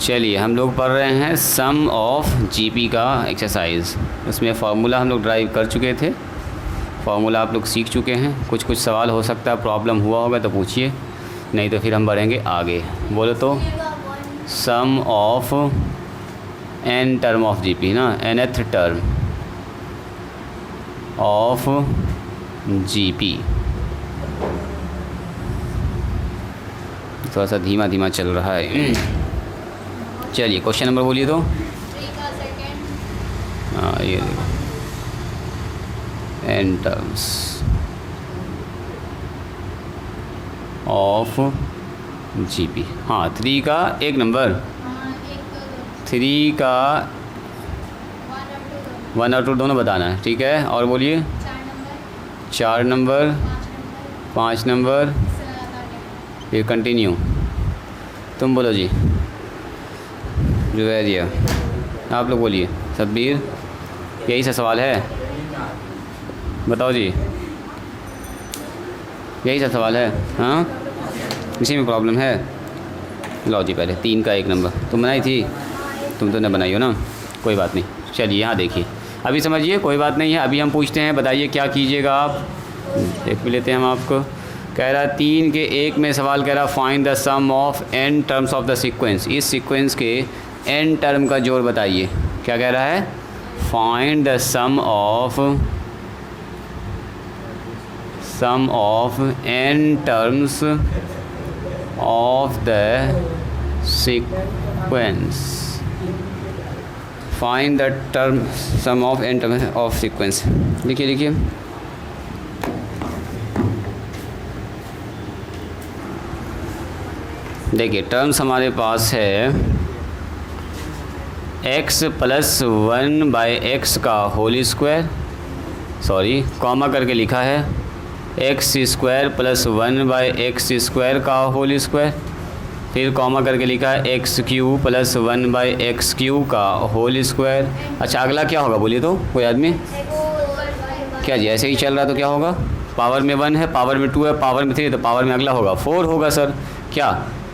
चलिए हम लोग पढ़ रहे हैं सम ऑफ जीपी का एक्सरसाइज। उसमें फार्मूला हम लोग ड्राइव कर चुके थे, फार्मूला आप लोग सीख चुके हैं। कुछ कुछ सवाल हो सकता है प्रॉब्लम हुआ होगा तो पूछिए, नहीं तो फिर हम बढ़ेंगे आगे। बोलो तो sum of n term of GP ना, nth टर्म ऑफ जीपी। थोड़ा सा धीमा धीमा चल रहा है। चलिए क्वेश्चन नंबर बोलिए तो। हाँ ये देखो एन टर्म्स ऑफ जीपी। हाँ 3 का एक नंबर, 3 का 1 और 2 दोनों बताना है, ठीक है। और बोलिए 4 नंबर, 5 नंबर, फिर कंटिन्यू। तुम बोलो जी, जुवैरिया आप लोग बोलिए। सब्बीर यही सा सवाल है, बताओ जी, यही सा सवाल है। हाँ इसी में प्रॉब्लम है। लो जी पहले 3 का एक नंबर तुम बनाई थी, तुम तो न बनाई हो ना, कोई बात नहीं। चलिए यहाँ देखिए, अभी समझिए, कोई बात नहीं है। अभी हम पूछते हैं, बताइए क्या कीजिएगा आप, देख भी लेते हैं हम आपको। कह रहा 3 के 1 में सवाल कह रहा find the sum of n terms of the sequence. इस सीक्वेंस के n टर्म का जोड़ बताइए। क्या कह रहा है? Find the sum of n terms of the sequence. Find the term sum of n terms of sequence. लिखिए लिखिए। देखिए टर्म्स हमारे पास है x + 1/x का होल स्क्वायर, सॉरी कॉमा करके लिखा है x² + 1/x² का होल स्क्वायर, फिर कॉमा करके लिखा है x³ + 1/x³ का होल स्क्वायर। अच्छा अगला क्या होगा बोलिए तो, कोई आदमी? क्या जी ऐसे ही चल रहा तो क्या होगा? पावर में 1 है, पावर में 2 है, पावर में 3 है, तो पावर में अगला होगा 4 होगा सर। क्या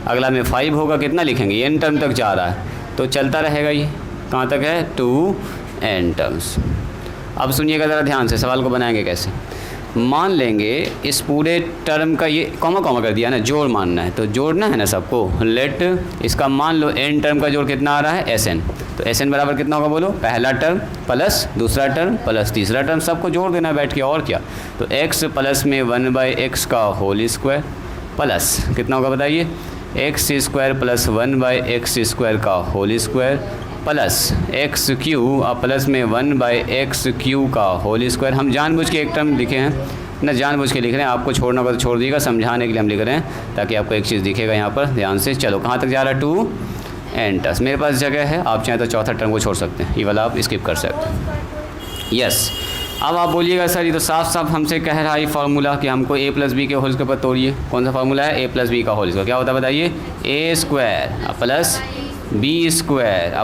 अगला में 5 होगा, कितना लिखेंगे? n टर्म तक जा रहा है तो चलता रहेगा। ये कहाँ तक है? 2n terms. अब सुनिएगा ज़रा ध्यान से, सवाल को बनाएंगे कैसे। मान लेंगे इस पूरे टर्म का, ये कॉमा कॉमा कर दिया ना, जोड़ मानना है तो जोड़ना है ना सबको। लेट इसका मान लो n टर्म का जोड़ कितना आ रहा है? Sn। तो Sn बराबर कितना होगा बोलो? पहला टर्म प्लस दूसरा टर्म प्लस तीसरा टर्म, सबको जोड़ देना बैठ के, और क्या। तो x प्लस में 1/x का होल स्क्वायर प्लस कितना होगा बताइए? x² + 1/x² का होल स्क्वायर प्लस x³ और प्लस में 1/x³ का होल स्क्वायर। हम जानबूझ के एक टर्म लिखे हैं ना, जानबूझ के लिख रहे हैं, आपको छोड़ना होगा तो छोड़ दीजिएगा, समझाने के लिए हम लिख रहे हैं ताकि आपको एक चीज़ दिखेगा यहाँ पर ध्यान से। चलो कहाँ तक जा रहा है? 2n terms. मेरे पास जगह है, आप चाहें तो चौथा टर्म को छोड़ सकते हैं, ये वाला आप स्किप कर सकते हैं। यस अब आप बोलिएगा सर ये तो साफ साफ हमसे कह रहा है फार्मूला कि हमको a + b के होल स्क्वायर पर तोड़िए। कौन सा फार्मूला है? a + b का होल स्क्वायर क्या होता है बताइए? a² plus b²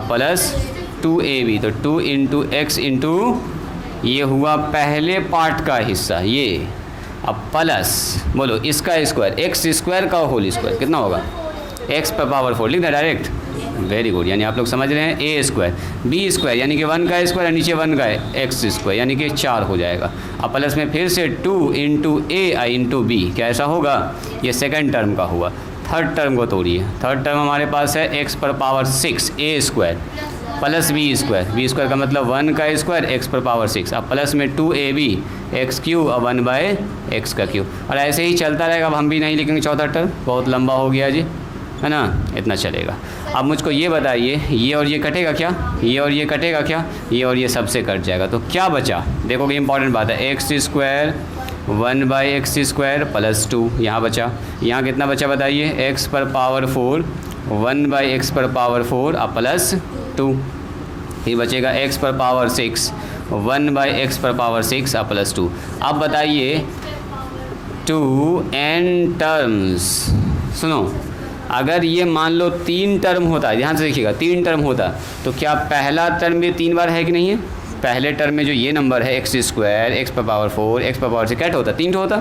plus 2ab, तो 2 × x × ये हुआ पहले पार्ट का हिस्सा ये, अब प्लस बोलो इसका स्क्वायर, x² का होल स्क्वायर कितना होगा? x पर पावर 4 लिख दें डायरेक्ट। वेरी गुड, यानी आप लोग समझ रहे हैं। a² b² यानी कि 1 का स्क्वायर, नीचे 1 का x² यानी कि 4 हो जाएगा। अब प्लस में फिर से 2 × a × b, क्या ऐसा होगा? ये सेकंड टर्म का हुआ। थर्ड टर्म को तोड़िए। थर्ड टर्म हमारे पास है x पर पावर 6 a² प्लस b² का मतलब 1 का स्क्वायर x पर पावर 6, अब प्लस में 2ab x³ और 1/x³, और ऐसे ही चलता रहेगा। अब हम भी नहीं लिखेंगे चौथा टर्म, बहुत लंबा हो गया जी, है ना, इतना चलेगा। अब मुझको ये बताइए, ये और ये कटेगा क्या? ये और ये कटेगा क्या? ये और ये सबसे कट जाएगा, तो क्या बचा? देखो कि इंपॉर्टेंट बात है, x² 1/x² प्लस 2 यहाँ बचा। यहाँ कितना बचा बताइए? x पर पावर 4 1/x पर पावर 4 और प्लस 2, ये बचेगा x पर पावर 6 1/x पर पावर 6 और प्लस 2। अब बताइए 2n टर्म्स। सुनो, अगर ये मान लो 3 टर्म होता है, ध्यान से देखिएगा, 3 टर्म होता तो क्या पहला टर्म भी 3 बार है कि नहीं है? पहले टर्म में जो ये नंबर है x² x पर पावर 4 x पर पावर 6 क्या होता? 3 होता।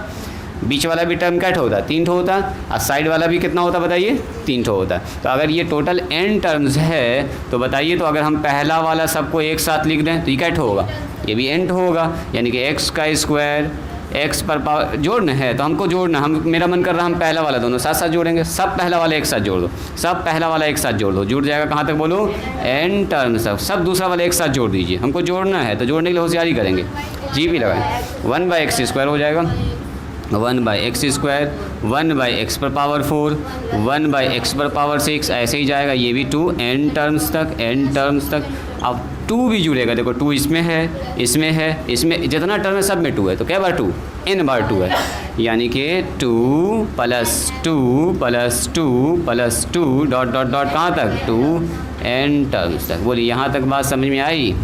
बीच वाला भी टर्म क्या होता है, 3 ठो होता है, और साइड वाला भी कितना होता है बताइए, 3 ठो होता है। तो अगर ये टोटल n टर्म्स है तो बताइए, तो अगर हम पहला वाला सबको एक साथ लिख दें तो ये क्या होगा, ये भी n होगा, यानी कि x का स्क्वायर x पर पावर जोड़ना है तो हमको जोड़ना, हम मेरा मन कर रहा हम पहला वाला दोनों साथ साथ जोड़ेंगे, सब पहला वाला एक साथ जोड़ दो, सब पहला वाला एक साथ जोड़ दो, जुड़ जाएगा कहाँ तक बोलो, n टर्म्स तक, सब दूसरा वाला एक साथ जोड़ दीजिए, हमको जोड़ना है तो जोड़ने के लिए होशियारी करेंगे, जी भी लगाएं, 1/x² हो जाएगा, 1/x², 1/x पर पावर 4, 1/x पर पावर 6, ऐसे ही जाएगा, ये भी 2 n टर्म्स तक, n टर्म्स तक। अब 2 भी जुड़ेगा, देखो 2 इसमें है, इसमें है, इसमें जितना टर्म है सब में 2 है, तो क्या बार 2, n बार 2 है, यानी कि 2 + 2 + 2 + 2 डॉट डॉट डॉट कहाँ तक, 2n टर्म्स तक। बोलिए यहाँ तक बात समझ में आई,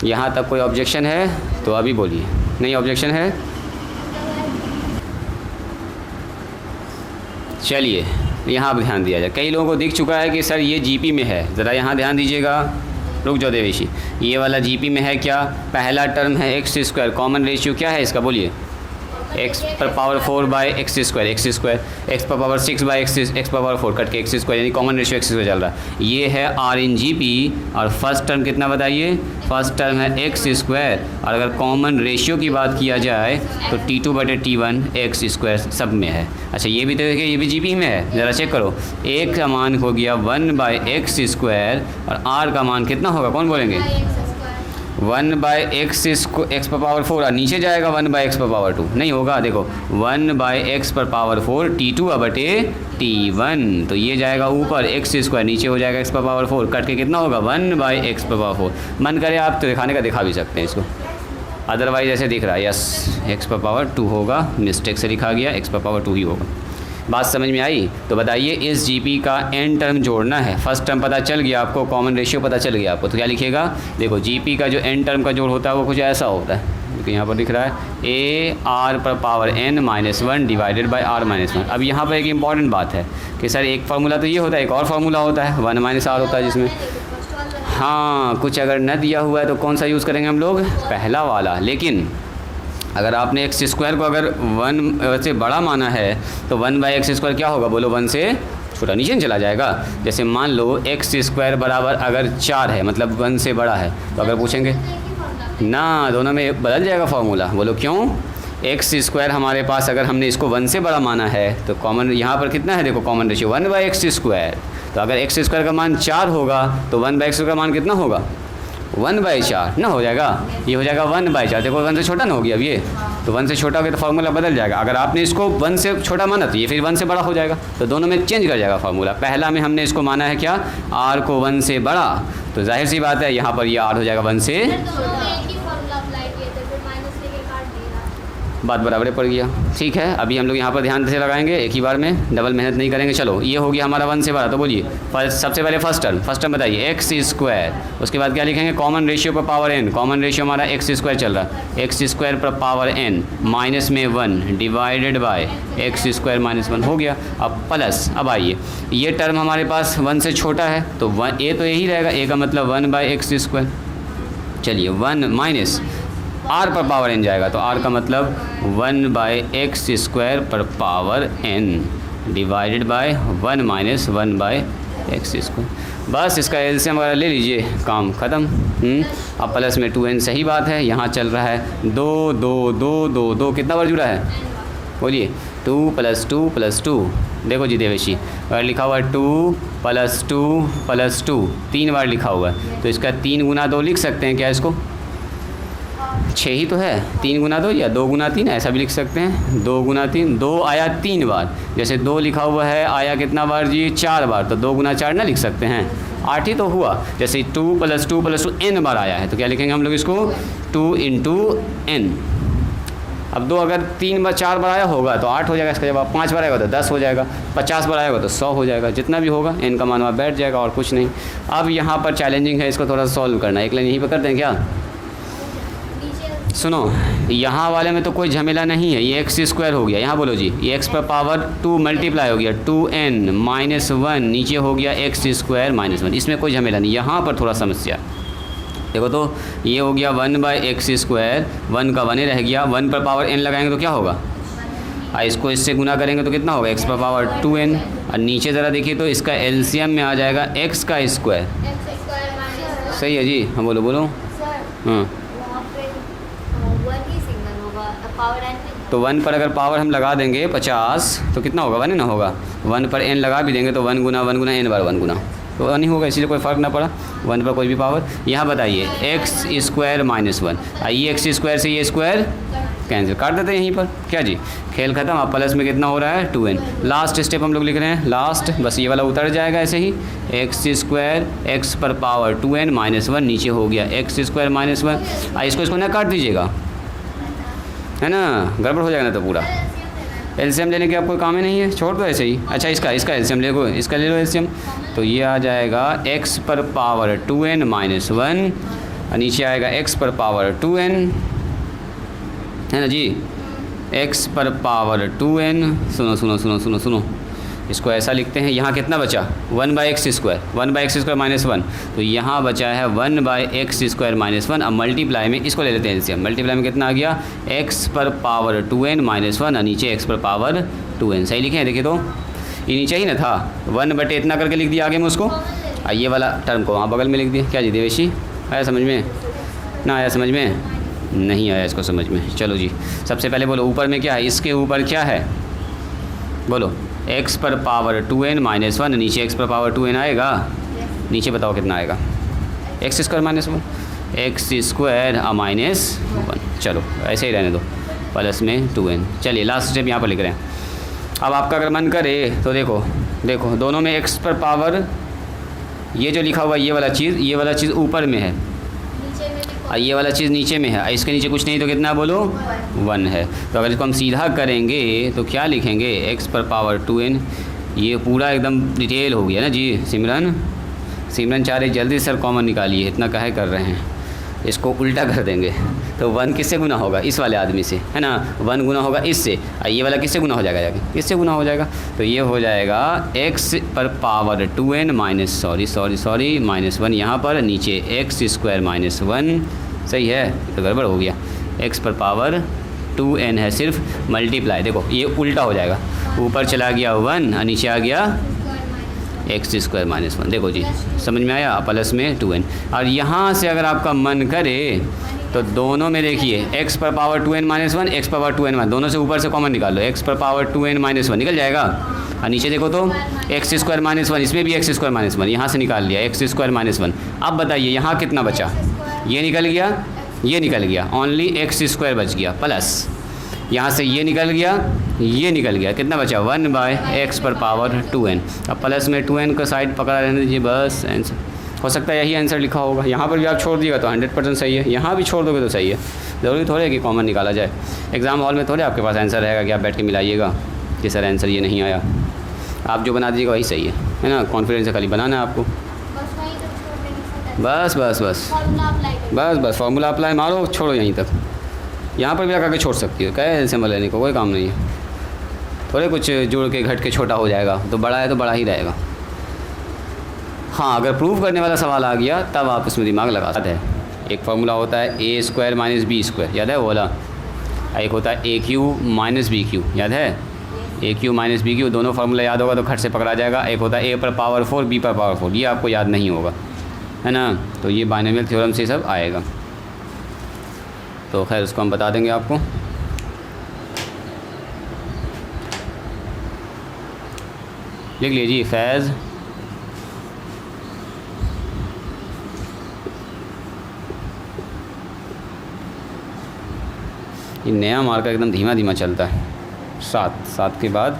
यहाँ तक कोई ऑब्जेक्शन है तो अभी बोलिए, नहीं ऑब्जेक्शन है, चलिए यहाँ ध्यान दिया जाए। कई लोगों को दिख चुका है कि सर ये जीपी में है, ज़रा यहाँ ध्यान दीजिएगा, रुक जाओ देवेशी, ये वाला जीपी में है क्या, पहला टर्म है x², कॉमन रेशियो क्या है इसका बोलिए, x पर पावर 4/x², x पर पावर 6/x पर पावर 4 कट के x², यानी कॉमन रेशियो x² चल रहा है, ये है r इन जीपी, और फर्स्ट टर्म कितना बताइए, फर्स्ट टर्म है x², और अगर कॉमन रेशियो की बात किया जाए तो T2/T1 x² सब में है। अच्छा ये भी तो देखिए, ये भी जीपी में है, ज़रा चेक करो, एक का मान हो गया 1/x² और r का मान कितना होगा, कौन बोलेंगे, 1/x पर पावर 4, और नीचे जाएगा 1/x पर पावर 2, नहीं होगा, देखो 1/x पर पावर 4 T2/T1, तो ये जाएगा ऊपर x², नीचे हो जाएगा x पर पावर 4, कट के कितना होगा 1/x पर पावर 4। मन करे आप तो दिखाने का दिखा भी सकते हैं इसको, अदरवाइज ऐसे दिख रहा है, यस x पर पावर 2 होगा, मिस्टेक से लिखा गया, x पर पावर 2 ही होगा। बात समझ में आई, तो बताइए इस जीपी का n टर्म जोड़ना है, फर्स्ट टर्म पता चल गया आपको, कॉमन रेशियो पता चल गया आपको, तो क्या लिखिएगा, देखो जीपी का जो n टर्म का जोड़ होता है वो कुछ ऐसा होता है, क्योंकि यहाँ पर दिख रहा है a r पर power n-1 divided by r-1। अब यहाँ पर एक इंपॉर्टेंट बात है कि सर एक फार्मूला तो ये होता है, एक और फार्मूला होता है 1 - r होता है, जिसमें हाँ कुछ अगर न दिया हुआ है तो कौन सा यूज़ करेंगे हम लोग, पहला वाला। लेकिन अगर आपने x² को अगर 1 से बड़ा माना है तो 1/x² क्या होगा बोलो, 1 से छोटा, नीचे चला जाएगा। जैसे मान लो x² बराबर अगर 4 है, मतलब 1 से बड़ा है, तो अगर पूछेंगे ना, दोनों में बदल जाएगा फार्मूला, बोलो क्यों, x² हमारे पास अगर हमने इसको 1 से बड़ा माना है तो कॉमन यहाँ पर कितना है, देखो कॉमन रेशियो 1/x², तो अगर x² का मान 4 होगा तो 1/x² का मान कितना होगा, 1/4 ना हो जाएगा, ये हो जाएगा 1/4, देखो 1 से छोटा ना हो गया अब ये, तो 1 से छोटा हो गया तो फार्मूला बदल जाएगा। अगर आपने इसको 1 से छोटा माना तो ये फिर 1 से बड़ा हो जाएगा, तो दोनों में चेंज कर जाएगा फार्मूला। पहला में हमने इसको माना है क्या, r को 1 से बड़ा, तो जाहिर सी बात है यहाँ पर ये r हो जाएगा 1 से, बात बराबर पड़ गया। ठीक है, अभी हम लोग यहाँ पर ध्यान से लगाएंगे, एक ही बार में डबल मेहनत नहीं करेंगे। चलो ये हो गया हमारा 1 से बड़ा, तो बोलिए सबसे पहले फर्स्ट टर्म बताइए x², उसके बाद क्या लिखेंगे, कॉमन रेशियो पर पावर n, कॉमन रेशियो हमारा x² चल रहा है, x² पर पावर n माइनस में 1 डिवाइडेड बाय x² - 1 हो गया। अब प्लस, अब आइए ये टर्म हमारे पास 1 से छोटा है तो a तो यही रहेगा, a का मतलब 1/x², चलिए 1 माइनस r पर पावर n जाएगा, तो r का मतलब 1/x² पर power n divided by 1 - 1/x²। बस इसका एलसीएम वगैरह ले लीजिए, काम ख़त्म। अब प्लस में 2n, सही बात है, यहाँ चल रहा है 2 2 2 2 2, कितना बार जुड़ा है बोलिए, 2 + 2 + 2, देखो जी देवेशी अगर लिखा हुआ है 2 + 2 + 2, 3 बार लिखा हुआ है, तो इसका 3 × 2 लिख सकते हैं क्या, इसको 6 ही तो है, 3 × 2 या 2 × 3 ऐसा भी लिख सकते हैं, 2 × 3, 2 आया 3 बार, जैसे 2 लिखा हुआ है आया कितना बार जी 4 बार, तो 2 × 4 ना लिख सकते हैं, 8 ही तो हुआ। जैसे 2 + 2 + 2 n बार आया है, तो क्या लिखेंगे हम लोग इसको 2 × n। अब 2 अगर 3 बार 4 बार आया होगा तो 8 हो जाएगा इसका जवाब, 5 बार आएगा तो 10 हो जाएगा, 50 बार आएगा तो 100 हो जाएगा, जितना भी होगा n का मान वहाँ बैठ जाएगा और कुछ नहीं। अब यहाँ पर चैलेंजिंग है, इसको थोड़ा सॉल्व करना, एक लाइन यहीं पर करते हैं क्या, सुनो यहाँ वाले में तो कोई झमेला नहीं है, ये x² हो गया, यहाँ बोलो जी ये x पर पावर 2 मल्टीप्लाई हो गया 2n - 1, नीचे हो गया x² - 1, इसमें कोई झमेला नहीं। यहाँ पर थोड़ा समस्या देखो, तो ये हो गया 1/x², 1 का 1 ही रह गया, 1 पर पावर n लगाएंगे तो क्या होगा इसको इससे गुना करेंगे तो कितना होगा x पर पावर 2n। और नीचे ज़रा देखिए तो इसका एलसीएम में आ जाएगा x का स्क्वायर। सही है जी, हाँ बोलो बोलो। हाँ तो 1 पर अगर पावर हम लगा देंगे 50 तो कितना होगा 1 ना होगा। 1 पर n लगा भी देंगे तो 1 गुना n बार 1 गुना तो 1 ही होगा, इसीलिए कोई फ़र्क ना पड़ा 1 पर कोई भी पावर। यहाँ बताइए x स्क्वायर माइनस 1, आइए x स्क्वायर से ये स्क्वायर कैंसिल काट देते हैं यहीं पर। क्या जी खेल खत्म। अब प्लस में कितना हो रहा है 2n। लास्ट स्टेप हम लोग लिख रहे हैं, लास्ट बस ये वाला उतर जाएगा ऐसे ही। x स्क्वायर x पर पावर 2n माइनस 1 नीचे हो गया x स्क्वायर माइनस 1। इसको ना काट दीजिएगा, है ना, गड़बड़ हो जाएगा ना तो पूरा। एलसीएम लेने के आप कोई काम ही नहीं है, छोड़ दो ऐसे ही। अच्छा इसका एलसीएम ले लो, इसका ले लो एलसीएम। तो ये आ जाएगा x पर पावर 2n माइनस 1 और नीचे आएगा x पर पावर 2n, है ना जी। x पर पावर 2n, सुनो सुनो सुनो सुनो सुनो, इसको ऐसा लिखते हैं। यहाँ कितना बचा 1/x square, 1/x square minus 1, तो यहाँ बचा है 1/x स्क्वायर माइनस 1। अब मल्टीप्लाई में इसको ले लेते हैं एलसीएम। मल्टीप्लाई में कितना आ गया x पर पावर 2n माइनस 1 और नीचे x पर पावर 2n। सही लिखे हैं, देखिए तो ये नीचे ही ना था 1 बटे इतना करके लिख दिया आगे में उसको, और ये वाला टर्म को वहाँ बगल में लिख दिया। क्या जी देवेशी, आया समझ में ना आया समझ में? नहीं आया इसको समझ में। चलो जी सबसे पहले बोलो ऊपर में क्या है, इसके ऊपर क्या है बोलो। x पर पावर 2n माइनस 1 नीचे x पर पावर 2n आएगा। नीचे बताओ कितना आएगा x square minus 1, x square minus 1। चलो ऐसे ही रहने दो, प्लस में 2n। चलिए लास्ट स्टेप यहाँ पर लिख रहे हैं। अब आपका अगर मन करे तो देखो दोनों में x पर पावर, ये जो लिखा हुआ ये वाला चीज़ ऊपर में है और ये वाला चीज़ नीचे में है। इसके नीचे कुछ नहीं तो कितना बोलो 1 है। तो अगर इसको हम सीधा करेंगे तो क्या लिखेंगे x पर पावर 2n। ये पूरा एकदम डिटेल हो गया ना जी। सिमरन चाह रही जल्दी सर कॉमन निकालिए, इतना काहे कर रहे हैं। इसको उल्टा कर देंगे तो 1 किससे गुना होगा, इस वाले आदमी से, है ना। 1 गुना होगा इससे, और ये वाला किससे गुना हो जाएगा जाके, इससे गुना हो जाएगा। तो ये हो जाएगा x पर power 2n minus sorry minus 1 यहाँ पर, नीचे x स्क्वायर माइनस 1। सही है, तो गड़बड़ हो गया। x पर पावर 2n है सिर्फ, मल्टीप्लाई देखो ये उल्टा हो जाएगा, ऊपर चला गया 1 और नीचे आ गया x स्क्वायर माइनस 1। देखो जी समझ में आया, प्लस में 2n। और यहाँ से अगर आपका मन करे तो दोनों में देखिए x पर पावर 2n माइनस 1, x पर पावर 2n माइनस, दोनों से ऊपर से कॉमन निकाल लो, x पर पावर 2n माइनस 1 निकल जाएगा। और नीचे देखो तो x स्क्वायर माइनस 1, इसमें भी x स्क्वायर माइनस 1, यहाँ से निकाल लिया x स्क्वायर माइनस 1। अब बताइए यहाँ कितना बचा, ये निकल गया, ओनली x स्क्वायर बच गया, प्लस यहाँ से ये निकल गया, कितना बचा 1/x पर पावर 2n। अब प्लस में 2n का साइड पकड़ा रहने दीजिए, बस आंसर हो सकता है यही आंसर लिखा होगा। यहाँ पर भी आप छोड़ दिएगा तो 100% सही है, यहाँ भी छोड़ दोगे तो सही है। ज़रूरी थोड़े है कि कॉमन निकाला जाए। एग्ज़ाम हॉल में थोड़े आपके पास आंसर रहेगा कि आप बैठ के मिलाइएगा कि सर आंसर ये नहीं आया। आप जो बना दीजिएगा वही सही है ना। कॉन्फिडेंस से खाली बनाना है आपको, बस फार्मूला अप्लाई मारो, छोड़ो यहीं तक। यहाँ पर भी आकर के छोड़ सकती हो, क्या सिंबल लेने को कोई काम नहीं है। थोड़े कुछ जोड़ के घट के छोटा हो जाएगा, तो बड़ा है तो बड़ा ही रहेगा। हाँ अगर प्रूव करने वाला सवाल आ गया तब आप उसमें दिमाग लगा सकते हैं। एक फार्मूला होता है ए स्क्वायर माइनस बी स्क्वायर, याद है वो वाला। एक होता है ए क्यू माइनस बी क्यू, याद है ए क्यू माइनस बी क्यू। दोनों फार्मूला याद होगा तो खट से पकड़ा जाएगा। एक होता है ए पर पावर 4 बी पर पावर 4, ये आपको याद नहीं होगा, है ना। तो ये बाइनोमियल थ्योरम से सब आएगा। तो खैर उसको हम बता देंगे आपको। लिख लीजिए फैज़ ये नया मार्कर एकदम धीमा चलता है। 7 के बाद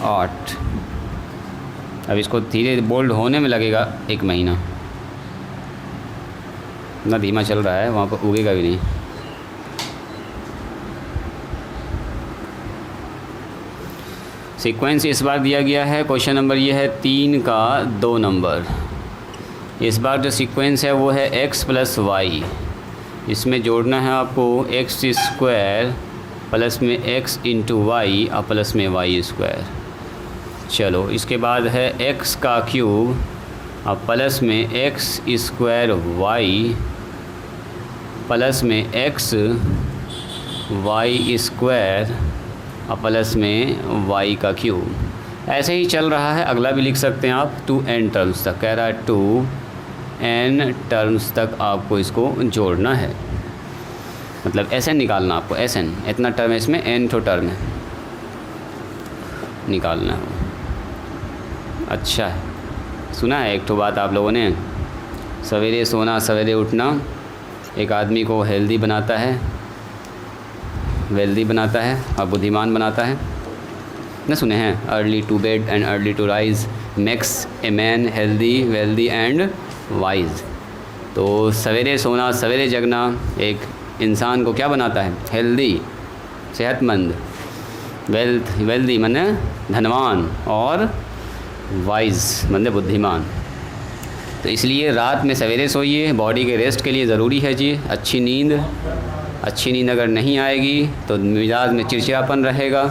8। अब इसको धीरे बोल्ड होने में लगेगा 1 महीना। इतना धीमा चल रहा है, वहाँ पर उगेगा भी नहीं। सीक्वेंस इस बार दिया गया है, क्वेश्चन नंबर ये है 3 का 2 नंबर। इस बार जो सीक्वेंस है वो है x प्लस वाई। इसमें जोड़ना है आपको x स्क्वायर प्लस में x इंटू वाई और प्लस में y स्क्वायर। चलो इसके बाद है x का क्यूब और प्लस में x स्क्वायर y प्लस में x y स्क्वायर और प्लस में y का क्यूब। ऐसे ही चल रहा है, अगला भी लिख सकते हैं आप 2n टर्म्स तक। कह रहा है 2n टर्म्स तक आपको इसको जोड़ना है, मतलब Sn निकालना आपको। Sn इतना टर्म है, इसमें n ठो टर्म है, निकालना है। अच्छा है, सुना है एक ठो बात आप लोगों ने, सवेरे सोना सवेरे उठना एक आदमी को हेल्दी बनाता है, वेल्दी बनाता है और बुद्धिमान बनाता है ना, सुने हैं? Early to bed and early to rise makes a man healthy wealthy and wise. तो सवेरे सोना सवेरे जगना एक इंसान को क्या बनाता है? हेल्दी, सेहतमंद, वेल्दी माने धनवान, और वाइज माने बुद्धिमान। तो इसलिए रात में सवेरे सोइए, बॉडी के रेस्ट के लिए ज़रूरी है जी। अच्छी नींद अगर नहीं आएगी तो मिजाज में चिड़चिड़ापन रहेगा,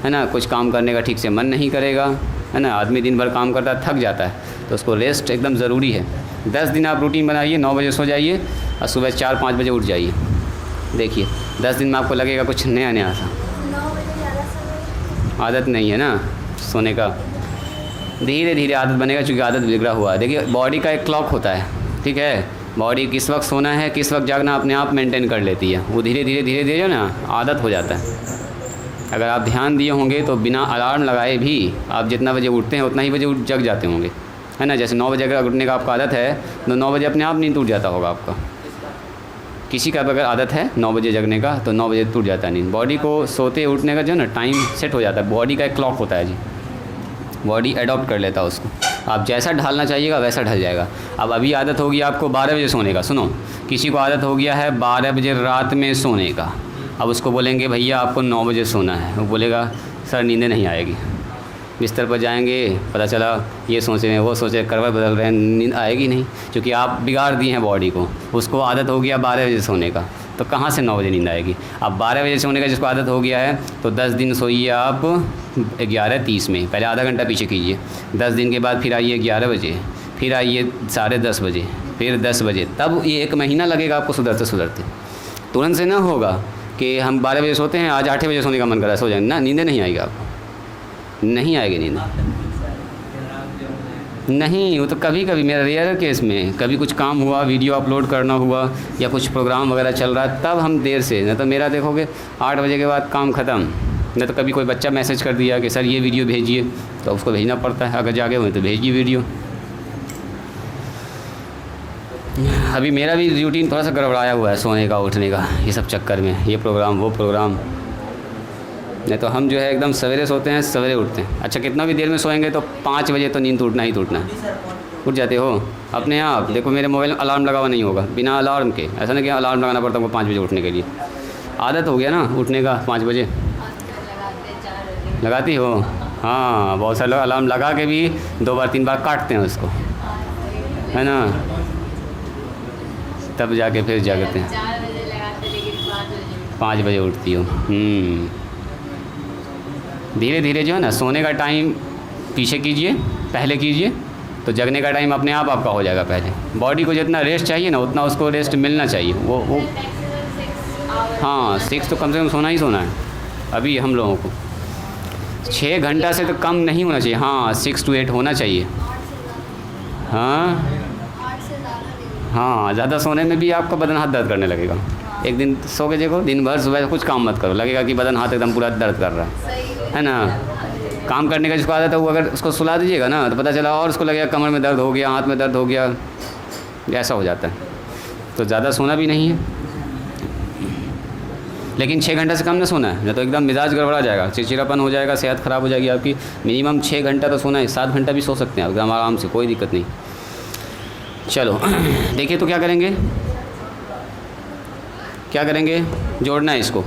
है ना, कुछ काम करने का ठीक से मन नहीं करेगा, है ना। आदमी दिन भर काम करता है, थक जाता है, तो उसको रेस्ट एकदम ज़रूरी है। 10 दिन आप रूटीन बनाइए, 9 बजे सो जाइए और सुबह 4-5 बजे उठ जाइए। देखिए 10 दिन में आपको लगेगा कुछ नया सा। आदत नहीं है ना सोने का, धीरे धीरे आदत बनेगा, चूँकि आदत बिगड़ा हुआ है। देखिए बॉडी का एक क्लॉक होता है, ठीक है, बॉडी किस वक्त सोना है किस वक्त जागना अपने आप मेंटेन कर लेती है। वो धीरे धीरे जो ना आदत हो जाता है। अगर आप ध्यान दिए होंगे तो बिना अलार्म लगाए भी आप जितना बजे उठते हैं उतना ही बजे जग जाते होंगे, है ना। जैसे 9 बजे अगर उठने का आपका आदत है तो 9 बजे अपने आप नींद टूट जाता होगा आपका। किसी का अगर आदत है 9 बजे जगने का तो 9 बजे टूट जाता है नींद। बॉडी को सोते उठने का जो है ना टाइम सेट हो जाता है, बॉडी का एक क्लॉक होता है जी, बॉडी अडॉप्ट कर लेता है उसको। आप जैसा ढालना चाहिएगा वैसा ढल जाएगा। अब अभी आदत होगी आपको 12 बजे सोने का, सुनो, किसी को आदत हो गया है 12 बजे रात में सोने का, अब उसको बोलेंगे भैया आपको 9 बजे सोना है, वो बोलेगा सर नींदें नहीं आएगी। बिस्तर पर जाएंगे, पता चला ये सोच रहे हैं वो सोच रहे, करवट बदल रहे हैं, नींद आएगी नहीं, क्योंकि आप बिगाड़ दिए हैं बॉडी को। उसको आदत हो गया 12 बजे सोने का, तो कहाँ से 9 बजे नींद आएगी। अब 12 बजे सोने का जिसको आदत हो गया है तो 10 दिन सोइए आप 11:30 में, पहले आधा घंटा पीछे कीजिए। 10 दिन के बाद फिर आइए 11 बजे, फिर आइए 10:30 बजे, फिर 10 बजे, तब ये 1 महीना लगेगा आपको सुधरते। तुरंत से ना होगा कि हम 12 बजे सोते हैं, आज 8 बजे सोने का मन कर रहा है, सो जाएंगे ना, नींदें नहीं आएगी आपको, नहीं आएगी नींद। नहीं, वो तो कभी कभी, मेरा रेयर केस में कभी कुछ काम हुआ, वीडियो अपलोड करना हुआ या कुछ प्रोग्राम वगैरह चल रहा है, तब हम देर से, नहीं तो मेरा देखोगे 8 बजे के बाद काम ख़त्म। नहीं तो कभी कोई बच्चा मैसेज कर दिया कि सर ये वीडियो भेजिए, तो उसको भेजना पड़ता है, अगर जागे हुए तो भेजिए वीडियो। अभी मेरा भी रूटीन थोड़ा सा गड़बड़ाया हुआ है सोने का उठने का, ये सब चक्कर में, ये प्रोग्राम वो प्रोग्राम। नहीं तो हम जो है एकदम सवेरे सोते हैं सवेरे उठते हैं। अच्छा कितना भी देर में सोएंगे तो 5 बजे तो नींद टूटना ही टूटना है। उठ जाते हो अपने आप, देखो मेरे मोबाइल में अलार्म लगा हुआ नहीं होगा, बिना अलार्म के, ऐसा नहीं कि अलार्म लगाना पड़ता है 5 बजे उठने के लिए। आदत हो गया ना उठने का 5 बजे। लगाती हो? हाँ, बहुत सारे लोग अलार्म लगा के भी 2 बार 3 बार काटते हैं उसको, है ना, तब जाके फिर जागते हैं। 5 बजे उठती हो। धीरे धीरे जो है ना सोने का टाइम पीछे कीजिए, पहले कीजिए, तो जगने का टाइम अपने आप आपका हो जाएगा। पहले बॉडी को जितना रेस्ट चाहिए ना उतना उसको रेस्ट मिलना चाहिए। वो हाँ 6 तो कम से कम सोना ही सोना है अभी हम लोगों को। 6 घंटा से तो कम नहीं होना चाहिए। हाँ 6 to 8 होना चाहिए। हाँ ज़्यादा सोने में भी आपका बदन हाथ दर्द करने लगेगा। एक दिन सो के देखो, दिन भर सुबह कुछ काम मत करो, लगेगा कि बदन हाथ एकदम पूरा दर्द कर रहा है ना। काम करने का जिसको आदत है वो अगर उसको सुला दीजिएगा ना तो पता चला और उसको लगेगा कमर में दर्द हो गया, हाथ में दर्द हो गया, ऐसा हो जाता है। तो ज़्यादा सोना भी नहीं है, लेकिन 6 घंटा से कम ना सोना है, नहीं तो एकदम मिजाज गड़बड़ा जाएगा, चिड़चिड़ापन हो जाएगा, सेहत ख़राब हो जाएगी आपकी। मिनिमम 6 घंटा तो सोना है, 7 घंटा भी सो सकते हैं एकदम आराम से, कोई दिक्कत नहीं। चलो देखिए तो क्या करेंगे, जोड़ना है इसको।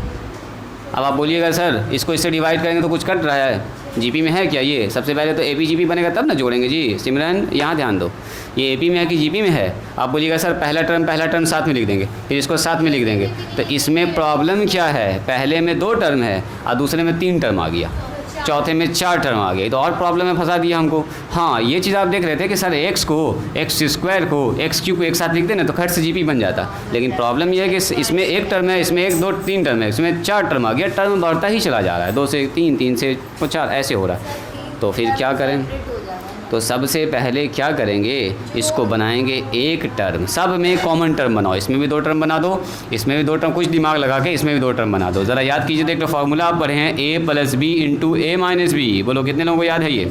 अब आप बोलिएगा सर इसको इससे डिवाइड करेंगे तो कुछ कट रहा है, जीपी में है क्या ये? सबसे पहले तो एपी जीपी बनेगा तब ना जोड़ेंगे जी। सिमरन यहाँ ध्यान दो, ये एपी में है कि जीपी में है? आप बोलिएगा सर पहला टर्म साथ में लिख देंगे, फिर इसको साथ में लिख देंगे। तो इसमें प्रॉब्लम क्या है, पहले में 2 टर्म है और दूसरे में 3 टर्म आ गया। चौथे में 4 टर्म आ गए, तो और प्रॉब्लम में फंसा दिया हमको। हाँ, ये चीज़ आप देख रहे थे कि सर एक्स स्क्वायर को एक्स क्यूब को एक साथ लिखते ना तो खट से जीपी बन जाता, लेकिन प्रॉब्लम ये है कि इसमें एक टर्म है, इसमें 1 2 3 टर्म है, इसमें 4 टर्म आ गया, टर्म बढ़ता ही चला जा रहा है, 2 से 3 3 से 4 ऐसे हो रहा है। तो फिर क्या करें? तो सबसे पहले क्या करेंगे, इसको बनाएंगे एक टर्म, सब में कॉमन टर्म बनाओ, इसमें भी 2 टर्म बना दो, इसमें भी 2 टर्म, कुछ दिमाग लगा के इसमें भी 2 टर्म बना दो। ज़रा याद कीजिए, देख लो फार्मूला आप पढ़े हैं a plus b into a minus b, बोलो कितने लोगों को याद है? ये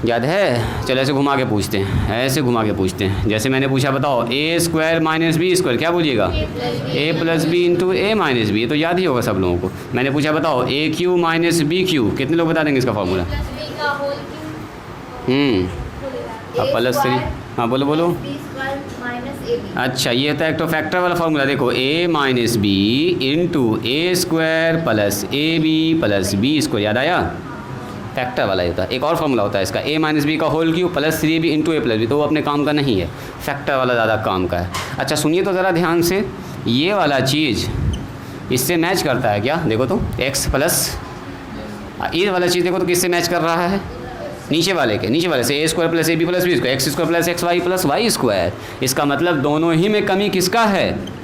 याद है? चलो ऐसे घुमा के पूछते हैं, ऐसे घुमा के पूछते हैं, जैसे मैंने पूछा बताओ ए स्क्वायर माइनस बी स्क्वायर, क्या बोलिएगा? ए plus b into a minus B, ये तो याद ही होगा सब लोगों को। मैंने पूछा बताओ ए क्यू माइनस बी क्यू, कितने लोग बता देंगे इसका फार्मूला? अब प्लस 3, हाँ बोलो बोलो। अच्छा, ये होता है एक तो फैक्टर वाला फार्मूला, देखो a minus b into a square plus a b plus b square, याद आया? फैक्टर वाला होता है। एक और फार्मूला होता है इसका, a माइनस बी का whole cube plus 3b into a plus b, तो वो अपने काम का नहीं है, फैक्टर वाला ज़्यादा काम का है। अच्छा सुनिए तो ज़रा ध्यान से, ये वाला चीज़ इससे मैच करता है क्या? देखो तो x प्लस ये वाला चीज़ देखो तो किससे मैच कर रहा है? नीचे वाले से a square plus a b plus b square, x square plus x y plus y square. इसका मतलब दोनों ही में कमी किसका है?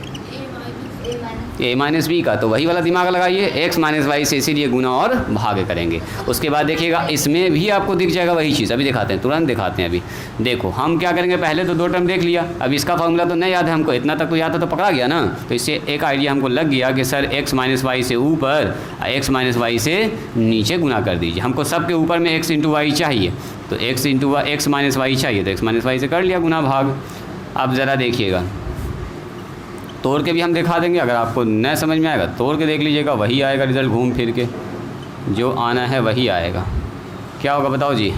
ए माइनस बी का। तो वही वाला दिमाग लगाइए, एक्स माइनस वाई से इसीलिए गुना और भाग करेंगे। उसके बाद देखिएगा इसमें भी आपको दिख जाएगा वही चीज़, अभी दिखाते हैं, तुरंत दिखाते हैं। अभी देखो हम क्या करेंगे, पहले तो 2 टर्म देख लिया, अब इसका फार्मूला तो नहीं याद है हमको, इतना तक तो याद था तो पकड़ा गया ना, तो इससे एक आइडिया हमको लग गया कि सर एक्स माइनस वाई से ऊपर एक्स माइनस वाई से नीचे गुना कर दीजिए। हमको सबके ऊपर में एक्स इंटू वाई चाहिए, तो एक्स माइनस वाई चाहिए, तो एक्स माइनस वाई से कर लिया गुना भाग। अब ज़रा देखिएगा, तोड़ के भी हम दिखा देंगे, अगर आपको न समझ में आएगा तोड़ के देख लीजिएगा, वही आएगा रिज़ल्ट, घूम फिर के जो आना है वही आएगा। क्या होगा बताओ जी?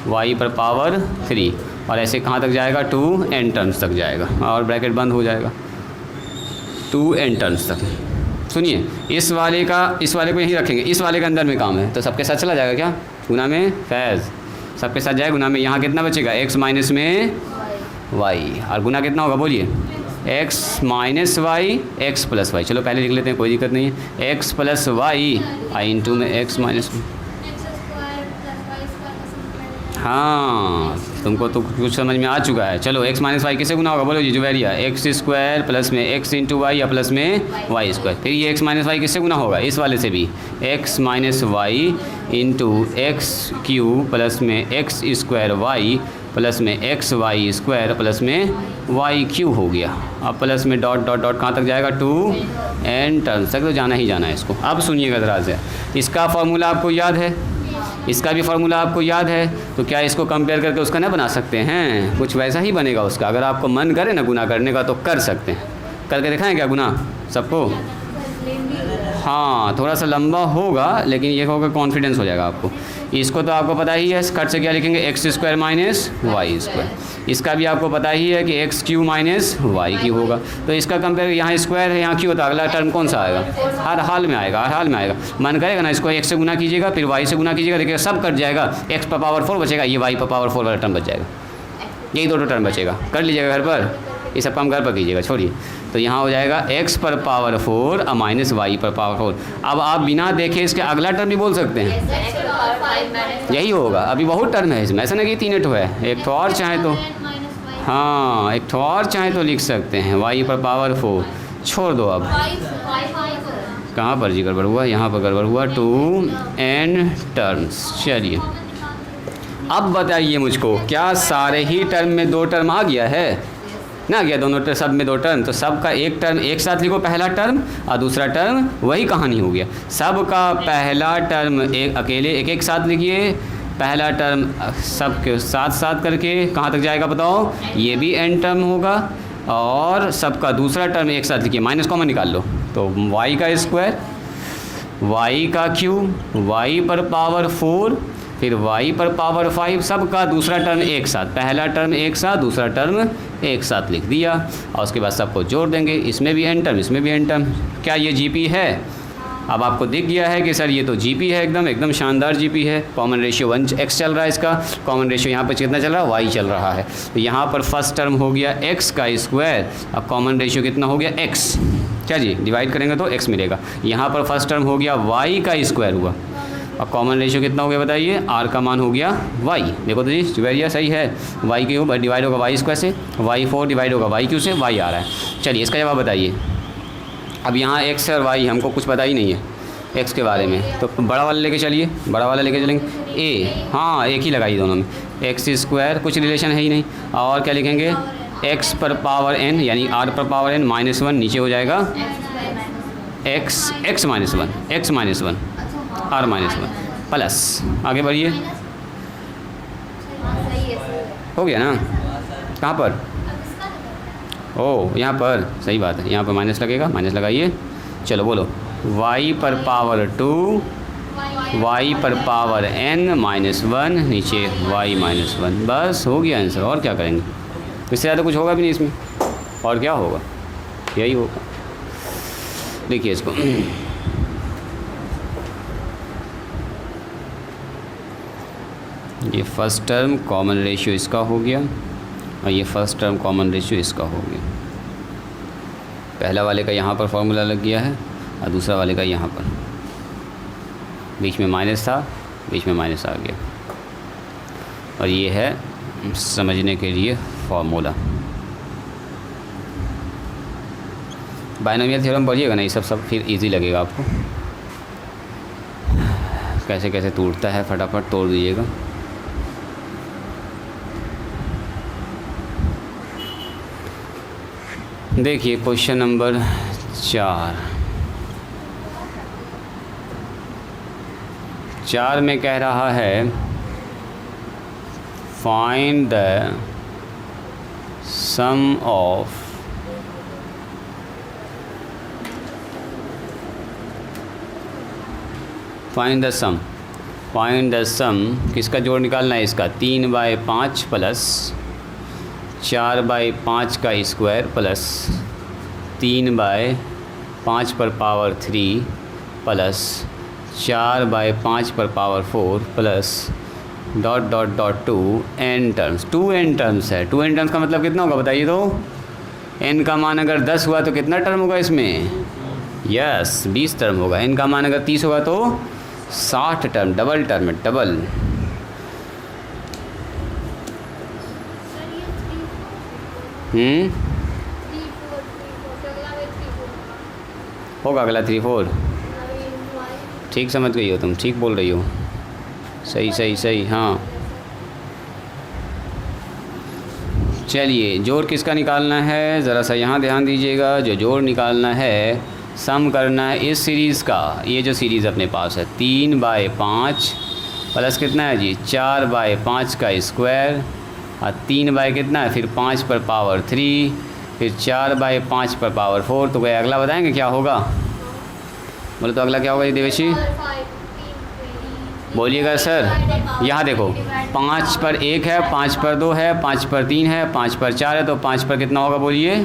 y पर पावर 3, और ऐसे कहाँ तक जाएगा? 2n टर्म्स तक जाएगा, और ब्रैकेट बंद हो जाएगा 2n टर्म्स तक। सुनिए, इस वाले को यहीं रखेंगे, इस वाले के अंदर में काम है, तो सबके साथ चला जाएगा क्या? गुना में फैज़ सबके साथ जाएगा गुना में, यहाँ कितना बचेगा? x माइनस में y, और गुना कितना होगा बोलिए? x minus y x plus y. चलो पहले लिख लेते हैं, कोई दिक्कत नहीं है, x प्लस वाई आई इंटू में x माइनस, हाँ तुमको तो कुछ समझ में आ चुका है। चलो x माइनस वाई किससे गुना होगा बोलो जी? जुवेरिया, एक्स स्क्वायर प्लस में x इंटू वाई या प्लस में वाई स्क्वायर। फिर ये x माइनस वाई किससे गुना होगा? इस वाले से भी, x minus y into x cube plus में एक्स स्क्वायर वाई प्लस में एक्स वाई स्क्वायर प्लस में वाई क्यूब हो गया। अब प्लस में डॉट डॉट डॉट कहाँ तक जाएगा? 2n टर्म्स तक तो जाना ही जाना है इसको। अब सुनिएगा ज़रा से, इसका फार्मूला आपको याद है, इसका भी फार्मूला आपको याद है, तो क्या इसको कंपेयर करके उसका ना बना सकते हैं? कुछ वैसा ही बनेगा उसका, अगर आपको मन करे ना गुना करने का तो कर सकते हैं। करके दिखाएं क्या गुना सबको? हाँ थोड़ा सा लंबा होगा, लेकिन ये होगा कॉन्फिडेंस हो जाएगा आपको। इसको तो आपको पता ही है, कट से क्या लिखेंगे? X square minus y square. इसका भी आपको पता ही है कि x cube minus y cube होगा। तो इसका कंपेयर, यहाँ स्क्वायर है यहाँ क्यू होता है, अगला टर्म कौन सा आएगा? हर हाल में आएगा, हर हाल में आएगा। मन करेगा ना इसको एक्स से गुना कीजिएगा, फिर वाई से गुना कीजिएगा, देखिएगा सब कट जाएगा, एक्स पर पावर 4 बचेगा, ये वाई पर पावर 4 वाला टर्म बच जाएगा, यही 2 टर्म बचेगा। कर लीजिएगा घर पर, ये सब काम घर पर कीजिएगा, छोड़िए। तो यहाँ हो जाएगा x पर पावर 4 और माइनस वाई पर पावर 4। अब आप बिना देखे इसके अगला टर्म भी बोल सकते हैं, यही होगा। अभी बहुत टर्म है इसमें, ऐसा नहीं कि 3 है, एक तो और चाहे तो, हाँ एक तो और चाहे तो लिख सकते हैं, y पर पावर 4 छोड़ दो। अब कहाँ पर जी गड़बड़ हुआ? यहाँ पर गड़बड़ हुआ, 2n टर्म्स। चलिए अब बताइए मुझको, क्या सारे ही टर्म में 2 टर्म आ गया है ना? गया दोनों टर्म, सब में 2 टर्म, तो सब का एक टर्म एक साथ लिखो, पहला टर्म, और दूसरा टर्म वही कहानी हो गया। सब का पहला टर्म एक अकेले एक साथ लिखिए, पहला टर्म सब के साथ साथ करके कहाँ तक जाएगा बताओ? ये भी n टर्म होगा, और सबका दूसरा टर्म एक साथ लिखिए, माइनस कॉमन निकाल लो, तो y का स्क्वायर, y का क्यूब, y पर पावर 4, फिर y पर पावर 5, सब का दूसरा टर्म एक साथ, पहला टर्म एक साथ, दूसरा टर्म एक साथ लिख दिया, और उसके बाद सबको जोड़ देंगे, इसमें भी n टर्म, इसमें भी n टर्म। क्या ये जीपी है? अब आपको दिख गया है कि सर ये तो जीपी है, एकदम शानदार जीपी है। कॉमन रेशियो 1x चल रहा है, इसका कॉमन रेशियो यहाँ पर कितना चल रहा है? y चल रहा है। तो यहाँ पर फर्स्ट टर्म हो गया x का स्क्वायर, अब कॉमन रेशियो कितना हो गया? x, क्या जी, डिवाइड करेंगे तो x मिलेगा। यहाँ पर फर्स्ट टर्म हो गया y का स्क्वायर हुआ, और कॉमन रेशियो कितना हो गया बताइए, r का मान हो गया y। देखो तो जी स्क्वायर सही है, y क्यूब डिवाइड होगा y स्क्वायर से, y4 डिवाइड होगा y क्यूब से, y आ रहा है। चलिए इसका जवाब बताइए। अब यहाँ x और y हमको कुछ पता ही नहीं है x के बारे में, तो बड़ा वाला लेके चलिए, बड़ा वाला लेके चलेंगे a, हाँ एक ही लगाइए दोनों में, x स्क्वायर कुछ रिलेशन है ही नहीं, और क्या लिखेंगे x पर पावर n यानी r पर पावर n -1, नीचे हो जाएगा x minus one r -1 plus, आगे बढ़िए, हो गया ना। कहाँ पर, ओ यहाँ पर, सही बात है, यहाँ पर माइनस लगेगा, माइनस लगाइए। चलो बोलो, y पर पावर 2, y पर पावर n -1, नीचे y -1, बस हो गया आंसर। और क्या करेंगे, इससे ज़्यादा कुछ होगा भी नहीं इसमें, और क्या होगा, यही होगा। देखिए इसको, ये फर्स्ट टर्म कॉमन रेशियो इसका हो गया, और ये फर्स्ट टर्म कॉमन रेशियो इसका हो गया। पहला वाले का यहाँ पर फॉर्मूला लग गया है, और दूसरा वाले का यहाँ पर, बीच में माइनस था, बीच में माइनस आ गया, और ये है समझने के लिए फॉर्मूला। बाइनोमियल थ्योरम पढ़िएगा ना, ये सब फिर इजी लगेगा आपको, कैसे कैसे टूटता है, फटाफट तोड़ दीजिएगा। देखिए क्वेश्चन नंबर 4 में कह रहा है find the sum of find the sum किसका जोड़ निकालना है इसका, 3/5 प्लस 4/5 का स्क्वायर प्लस 3/5 पर पावर 3 प्लस 4/5 पर power 4 plus ... 2 n terms. 2 n terms है, 2 n टर्म्स का मतलब कितना होगा बताइए तो, n का मान अगर 10 हुआ तो कितना टर्म होगा इसमें, यस 20 टर्म होगा। n का मान अगर 30 होगा तो 60 टर्म, डबल टर्म है, डबल। होगा अगला 3 4, ठीक समझ गई हो तुम, ठीक बोल रही हो, सही सही सही, हाँ। चलिए जोड़ किसका निकालना है, ज़रा सा यहाँ ध्यान दीजिएगा। जो जोड़ निकालना है, सम करना है इस सीरीज़ का, ये जो सीरीज़ अपने पास है 3/5 प्लस कितना है जी 4/5 का स्क्वायर, और 3 कितना है, फिर 5 पर पावर 3, फिर 4/5 पर पावर 4। तो गया अगला बताएंगे क्या होगा, बोले तो अगला क्या होगा देवेशी, बोलिएगा सर। यहाँ देखो 5 पर 1 है, 5 पर 2 है, 5 पर 3 है, 5 पर 4 है, तो 5 पर कितना होगा बोलिए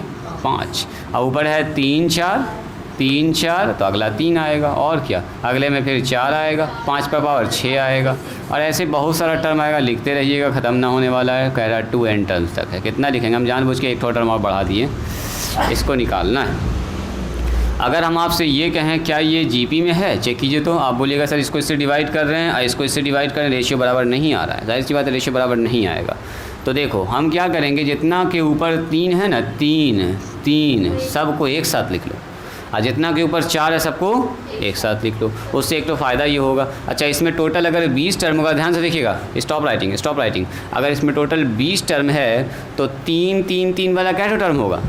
5, और ऊपर है 3 4, तो अगला 3 आएगा, और क्या अगले में फिर 4 आएगा, 5 पर पावर 6 आएगा, और ऐसे बहुत सारा टर्म आएगा, लिखते रहिएगा, ख़त्म ना होने वाला है। कह रहा है 2 n टर्म्स तक है, कितना लिखेंगे हम जानबूझ के एक टर्म और बढ़ा दिए, इसको निकालना है। अगर हम आपसे ये कहें क्या ये जीपी में है, चेक कीजिए, तो आप बोलिएगा सर इसको इससे डिवाइड कर रहे हैं और इसको इससे डिवाइड कर रहे हैं, रेशियो बराबर नहीं आ रहा है, जाहिर सी बात है रेशियो बराबर नहीं आएगा। तो देखो हम क्या करेंगे, जितना के ऊपर 3 है ना, 3 सबको एक साथ लिख लो, और जितना के ऊपर 4 है सबको एक साथ लिख लो, उससे एक तो फ़ायदा ये होगा। अच्छा इसमें टोटल अगर 20 टर्म होगा, ध्यान से देखिएगा, स्टॉप राइटिंग, अगर इसमें टोटल 20 टर्म है तो 3 3 3 वाला क्या टर्म होगा,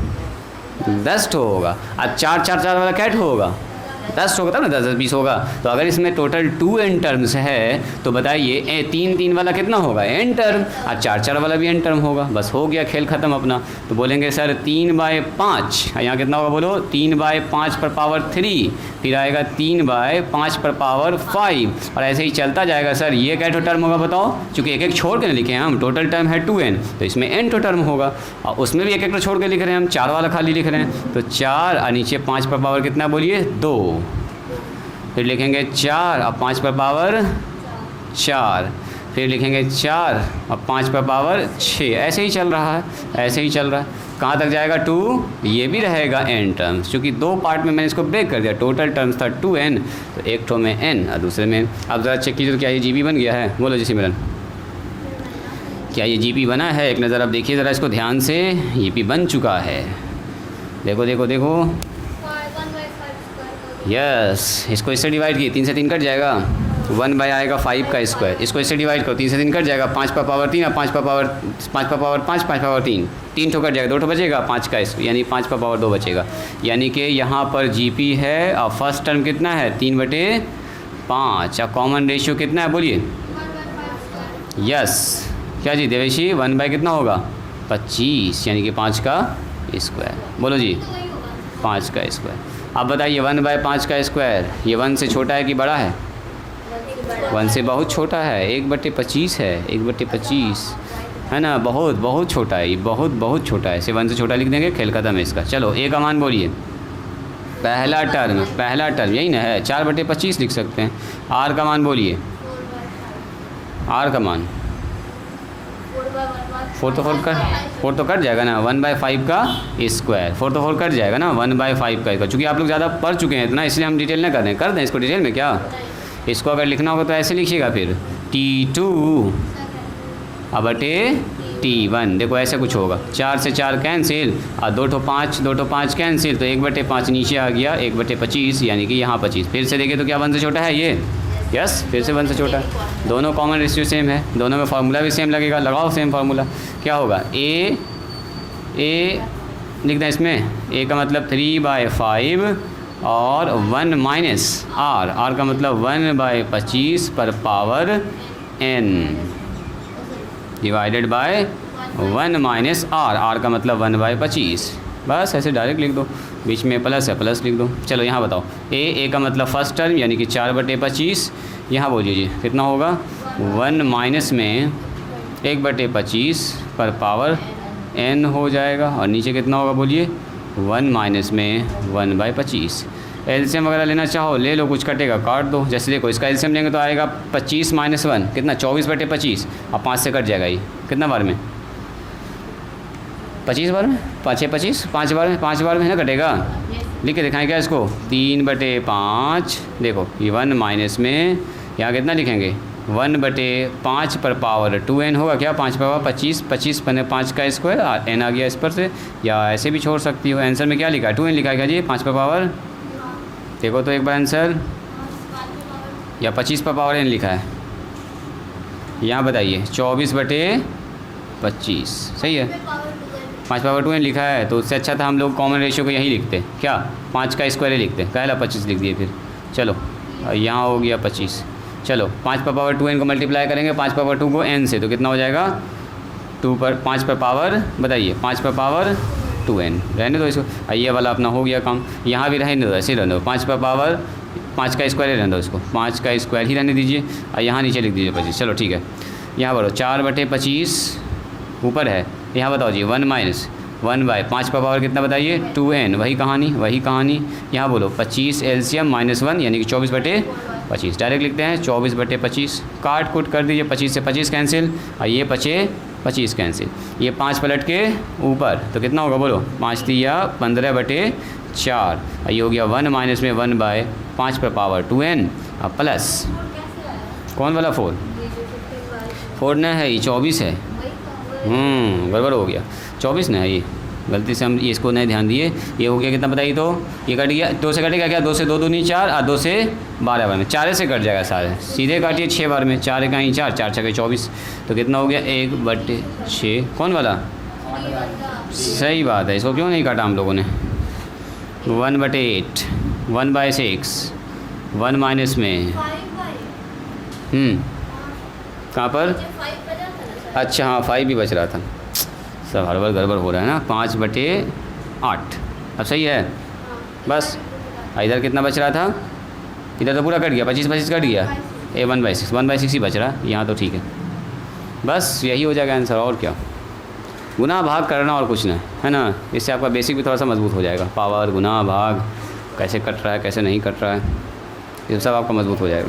10 ठो होगा, और 4 4 4 वाला क्या होगा, 10 होगा, तब ना 10 10 20 होगा। तो अगर इसमें टोटल 2 n टर्म्स है तो बताइए 3 3 वाला कितना होगा n टर्म, और 4 4 वाला भी n टर्म होगा, बस हो गया खेल ख़त्म अपना। तो बोलेंगे सर 3/5, यहाँ कितना होगा बोलो, 3/5 पर पावर 3, फिर आएगा 3/5 पर पावर 5, और ऐसे ही चलता जाएगा। सर ये क्या टर्म होगा बताओ, चूँकि एक एक छोड़ के लिखे हैं हम, टोटल टर्म है 2n, तो इसमें n टो टर्म होगा, और उसमें भी एक एक छोड़ के लिख रहे हैं हम, 4 वाला खाली लिख रहे हैं, तो 4 और नीचे 5 पर पावर कितना बोलिए 2, फिर लिखेंगे 4 और 5 पर पावर 4, फिर लिखेंगे 4 और 5 पर पावर 6, ऐसे ही चल रहा है, ऐसे ही चल रहा है। कहाँ तक जाएगा 2, ये भी रहेगा n टर्म्स, क्योंकि दो पार्ट में मैंने इसको ब्रेक कर दिया। टोटल टर्म्स था 2n, तो एक ठो में n और दूसरे में। अब ज़रा चेक कीजिए तो क्या ये जीपी बन गया है? बोलो जी सिमरन, क्या ये जीपी बना है? एक नज़र आप देखिए ज़रा इसको ध्यान से, जीपी बन चुका है। देखो देखो देखो, यस। इसको इससे डिवाइड किए, 3 से 3 कट जाएगा, 1 बाय आएगा 5 का स्क्वायर। इसको इससे डिवाइड करो, 3 से 3 कट जाएगा, 5 पर पावर 3 और 5 पर पावर 5 5 पावर 3, 3 ठो कट जाएगा, 2 ठो बचेगा, 5 का यानी 5 पर पावर 2 बचेगा। यानी कि यहाँ पर जीपी है और फर्स्ट टर्म कितना है 3/5 और कॉमन रेशियो कितना है बोलिए? यस, क्या जी देवेशी 1 बाय कितना होगा 25, यानी कि 5 का स्क्वायर। बोलो जी 5 का स्क्वायर। अब बताइए 1 बाय 5 का स्क्वायर, ये 1 से छोटा है कि बड़ा है? 1 से बहुत छोटा है, 1/25 है, 1/25 है ना, बहुत बहुत छोटा है, ये बहुत बहुत छोटा है। इसे 1 से छोटा लिख देंगे, खेल खत्म है इसका। चलो ए का मान बोलिए, पहला टर्म यही ना है, 4/25 लिख सकते हैं। आर का मान बोलिए, आर का मान 4 तो कट जाएगा ना, 1/5 का स्क्वायर, 4 तो 4 कट जाएगा ना, 1/5 का। चूँकि आप लोग ज़्यादा पढ़ चुके हैं इतना, इसलिए हम डिटेल ना कर दें इसको डिटेल में। क्या इसको अगर लिखना होगा तो ऐसे लिखिएगा फिर T2 बटे T1। देखो ऐसे कुछ होगा, 4 से 4 कैंसिल और 2 ठो 5 कैंसिल, तो 1/5 नीचे आ गया, 1/25 यानी कि यहाँ 25। फिर से देखिए तो क्या 1 से छोटा है ये? यस, फिर से 1 से छोटा है। दोनों कॉमन रेशियो सेम है, दोनों में फार्मूला भी सेम लगेगा, लगाओ सेम फार्मूला। क्या होगा ए लिख दें इसमें, ए का मतलब 3/5 और 1 माइनस आर का मतलब 1/25 पर power n divided by 1 minus r का मतलब 1/25। बस ऐसे डायरेक्ट लिख दो, बीच में प्लस है प्लस लिख दो। चलो यहाँ बताओ, ए का मतलब फर्स्ट टर्म यानी कि 4/25, यहाँ बोलिए जी कितना होगा? 1 माइनस में 1/25 पर पावर n हो जाएगा, और नीचे कितना होगा बोलिए? 1 माइनस में 1/25। एलसीएम वगैरह लेना चाहो ले लो, कुछ कटेगा काट दो। जैसे देखो इसका एलसीएम लेंगे तो आएगा 25 - 1 कितना? 24/25, और 5 से कट जाएगा ये कितना बार में? 25 बार में, 5 25 5 बार में है ना कटेगा। लिख के दिखाएं क्या इसको? 3/5। देखो ये 1 माइनस में यहाँ कितना लिखेंगे? 1/5 पर पावर 2n होगा। क्या 5 पर पावर 25, 25 बने 5 का स्क्वायर, n आ गया इस पर से, या ऐसे भी छोड़ सकती हो। आंसर में क्या लिखा है? 2n लिखा है जी, 5 पर पावर। देखो तो एक बार आंसर, या 25 पर पावर n लिखा है? यहाँ बताइए 24/25 सही है, 5 पावर 2n लिखा है, तो उससे अच्छा था हम लोग कॉमन रेशियो को यही लिखते। क्या 5 का स्क्वायर ही लिखते, कहला 25 लिख दिए फिर। चलो यहाँ हो गया 25। चलो 5 पर पावर 2n को मल्टीप्लाई करेंगे 5 पर पावर 2 को n से, तो कितना हो जाएगा? 5 पर पावर, बताइए 5 पर पावर 2n। रहने दो इसको, ये वाला अपना हो गया काम। यहाँ भी रहने दो, ऐसे रहने दो, 5 पर पावर 5 का स्क्वायर ही रहने दो, इसको 5 का स्क्वायर ही रहने दीजिए, और यहाँ नीचे लिख दीजिए 25। चलो ठीक है, यहाँ बढ़ो 4/25 ऊपर है, यहाँ बताओ जी 1 माइनस 1/5 पर पावर कितना बताइए? 2n। वही कहानी। यहाँ बोलो 25 एलसीएम -1 यानी कि 24/25। डायरेक्ट लिखते हैं 24/25, काट कूट कर दीजिए, 25 से 25 कैंसिल, और ये 25 कैंसिल, ये 5 पलट के ऊपर, तो कितना होगा बोलो? 5 या 15/4, और ये हो गया 1 माइनस में 1/5 पर पावर 2n और प्लस कौन वाला 4 न है, ये 24 है। गड़बड़ हो गया, 24 न है ये, गलती से हम ये इसको नहीं ध्यान दिए। ये हो गया कितना बताइए? तो ये कट गया, 2 से कटेगा क्या? 2 से 2 दूनी 4 और 2 से 12 बार में, 4 से कट जाएगा सारे, सीधे काटिए 6 बार में, 4 का ही 4, 4 6 24, तो कितना हो गया? 1/6। कौन वाला? सही बात है, इसको क्यों नहीं काटा हम लोगों ने? 1/8, 1/6, 1 माइनस में कहाँ पर? अच्छा हाँ 5 भी बच रहा था, सब हर बार गड़बड़ हो रहा है ना। 5/8 अब सही है। बस इधर कितना बच रहा था? इधर तो पूरा कट गया, 25 कट गया, 1/6 ही बच रहा, यहाँ तो ठीक है। बस यही हो जाएगा आंसर, और क्या? गुना भाग करना और कुछ नहीं, है ना। इससे आपका बेसिक भी थोड़ा सा मजबूत हो जाएगा, पावर गुना भाग कैसे कट रहा है कैसे नहीं कट रहा है, ये सब आपका मजबूत हो जाएगा।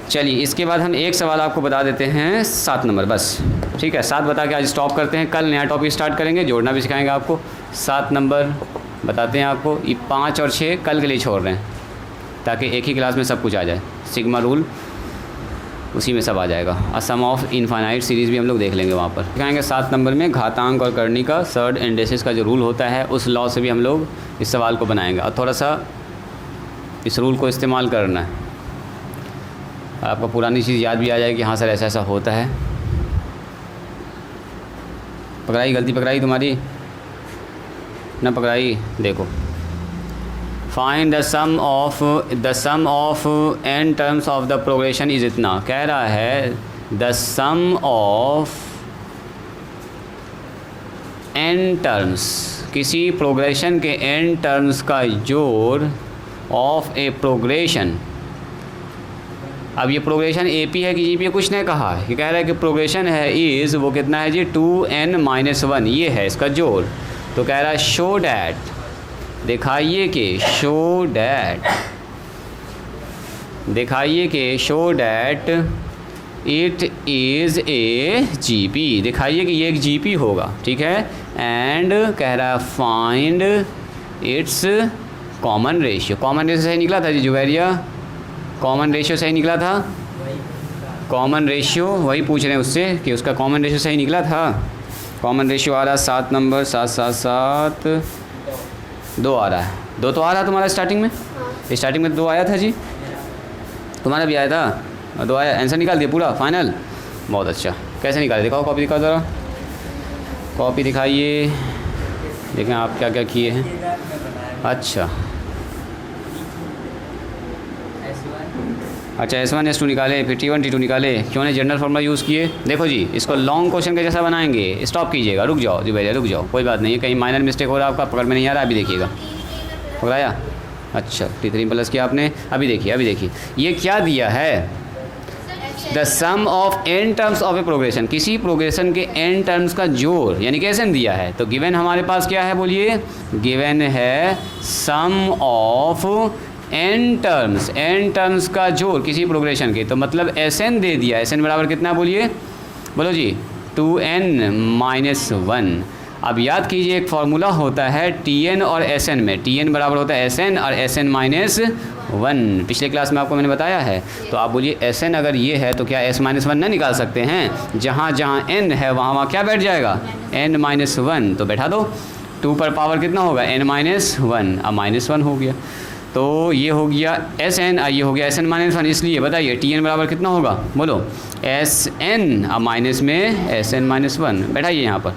चलिए इसके बाद हम एक सवाल आपको बता देते हैं 7 नंबर बस, ठीक है। 7 बता के आज स्टॉप करते हैं, कल नया टॉपिक स्टार्ट करेंगे, जोड़ना भी सिखाएंगे आपको। 7 नंबर बताते हैं आपको, ये 5 और 6 कल के लिए छोड़ रहे हैं ताकि एक ही क्लास में सब कुछ आ जाए। सिग्मा रूल उसी में सब आ जाएगा, और सम ऑफ इनफाइनाइट सीरीज़ भी हम लोग देख लेंगे वहाँ पर। दिखाएंगे 7 नंबर में घातांक और करनी का सर्ड इंडेसिस का जो रूल होता है उस लॉ से भी हम लोग इस सवाल को बनाएंगे, और थोड़ा सा इस रूल को इस्तेमाल करना है, आपको पुरानी चीज़ याद भी आ जाएगी कि हाँ सर ऐसा ऐसा होता है। पकड़ाई, गलती पकड़ाई तुम्हारी ना पकड़ाई। देखो, find the sum of n terms of the progression is इतना। कह रहा है the sum of n terms, किसी प्रोग्रेशन के n टर्म्स का जोड़ ऑफ ए प्रोग्रेशन। अब ये प्रोग्रेशन AP है कि GP है कुछ नहीं कहा, ये कह रहा है कि प्रोग्रेशन है इज़, वो कितना है जी 2n-1, ये है इसका जोड़। तो कह रहा है शो डैट, दिखाइए कि शो डैट, दिखाइए कि show that it is a GP, दिखाइए कि ये एक GP होगा, ठीक है। एंड कह रहा है find its common ratio. Common ratio सही निकला था जी जुवैरिया, कॉमन रेशियो सही निकला था। कॉमन रेशियो वही पूछ रहे हैं उससे कि उसका कॉमन रेशियो सही निकला था। कॉमन रेशियो आ रहा है 7 नंबर, 7 7 7 2 आ रहा है। 2 तो आ रहा है तुम्हारा स्टार्टिंग में, स्टार्टिंग में 2 आया था जी, तुम्हारा भी आया था 2 आया। आंसर निकाल दिया पूरा फाइनल, बहुत अच्छा। कैसे निकाले दिखाओ, कॉपी दिखाओ ज़रा, कॉपी दिखाइए, देखें आप क्या क्या किए हैं। अच्छा अच्छा, S1 S2 निकाले, फिर T1 T2 निकाले, क्यों नहीं जनरल फॉर्मूला यूज़ किए। देखो जी, इसको लॉन्ग क्वेश्चन के जैसा बनाएंगे। स्टॉप कीजिएगा, रुक जाओ जी भैया, रुक जाओ, कोई बात नहीं है, कहीं माइनर मिस्टेक हो रहा है आपका, पकड़ में नहीं आ रहा। अभी देखिएगा, पकड़ाया। अच्छा, T3 प्लस किया आपने। अभी देखिए, अभी देखिए ये क्या दिया है, the sum of n terms of a progression, किसी प्रोग्रेशन के n टर्म्स का जोड़ यानी कि SN दिया है। तो गिवन हमारे पास क्या है बोलिए, गिवन है सम ऑफ n टर्म्स का जोड़ किसी प्रोग्रेशन के। तो मतलब SN दे दिया, SN बराबर कितना बोलिए, बोलो जी 2n-1। अब याद कीजिए एक फार्मूला होता है TN और SN में, TN बराबर होता है SN और SN-1, पिछले क्लास में आपको मैंने बताया है। तो आप बोलिए SN अगर ये है तो क्या S-1 ना निकाल सकते हैं, जहाँ जहाँ n है वहाँ क्या बैठ जाएगा, n-1, तो बैठा दो। 2 पर पावर कितना होगा, n-1, अब -1 हो गया। तो ये हो गया SN और ये हो गया SN-1, इसलिए बताइए TN बराबर कितना होगा, बोलो SN, अब माइनस में SN-1 बैठाइए यहाँ पर।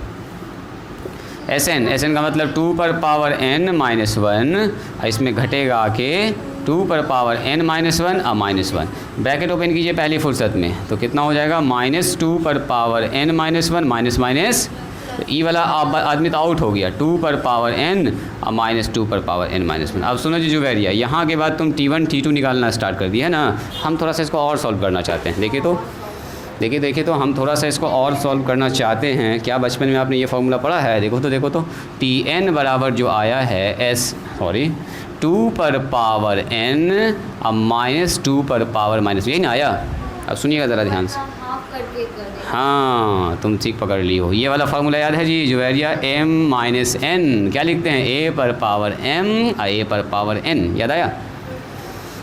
SN का मतलब 2 पर पावर n-1, इसमें घटेगा आके 2 पर पावर n-1 और -1, ब्रैकेट ओपन कीजिए पहली फुर्सत में, तो कितना हो जाएगा -2 पर पावर n-1 माइनस माइनस, तो ई वाला आदमी तो आउट हो गया, 2 पर पावर n और -2 पर पावर n-1। अब सुनो जी जुवैरिया, यहाँ के बाद तुम T1 T2 निकालना स्टार्ट कर दिया है ना। हम थोड़ा सा इसको और सॉल्व करना चाहते हैं। देखिए तो हम थोड़ा सा इसको और सॉल्व करना चाहते हैं। क्या बचपन में आपने ये फार्मूला पढ़ा है, देखो तो Tn बराबर जो आया है 2 पर पावर n और -2 पर पावर -, यही ना आया। अब सुनिएगा ज़रा ध्यान से, हाँ तुम ठीक पकड़ ली हो। ये वाला फार्मूला याद है जी जुवैरिया, m-n क्या लिखते हैं, a पर पावर m और a पर पावर n, याद आया।